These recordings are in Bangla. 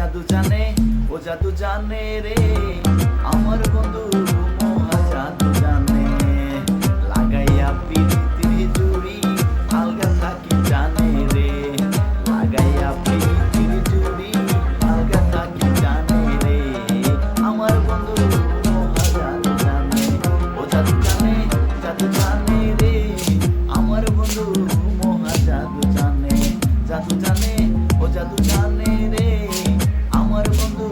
জাদু জানে, ও জাদু জানে রে আমার বন্ধু মহা জাদু জানে। লাগাইয়া প্রীতির জুড়ি আলগা থাকি জানে রে, লাগাইয়া প্রীতির জুড়ি আলগা থাকি জানে রে আমার বন্ধু মহা জাদু জানে। ও জাদু জানে, জাদু জানে রে আমার বন্ধু মহা জাদু জানে। জাদু জানে, ও জাদু জানে রে আমার বন্ধু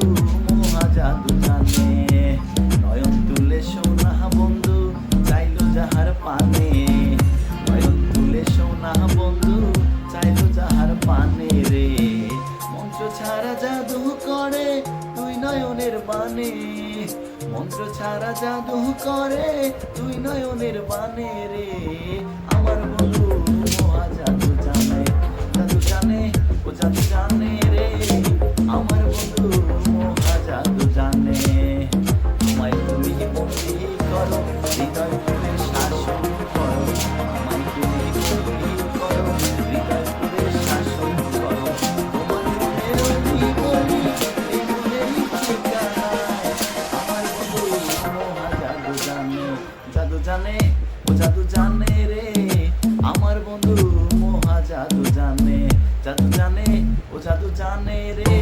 মহা জাদু জানে। নয়ন তুলে সোনা বন্ধু চাইলো যাহার পানে, নয়ন তুলে সোনা বন্ধু চাইলো যাহার পানে রে। মন্ত্র ছাড়া জাদু করে তুই নয়নের বানে, মন্ত্র ছাড়া জাদু করে তুই নয়নের বানে রে আমার বন্ধু মহা জাদু জানে। জাদু জানে, ও জাদু জানে রে আমার বন্ধু মহা জাদু জানে। আমায় তুমি বন্দি করো, হৃদয় খুলে শাসন করো, আমায় তুমি বন্দি করো, হৃদয় খুলে শাসন করো। তোমার মনের অধিকারী, এই মনের ঠিকানায় আমার বন্ধু মহা জাদু জানে। জাদু জানে, ও জাদু জানে রে আমার বন্ধু মহা জাদু জানে। জাদু জানে, ও জাদু জানে রে।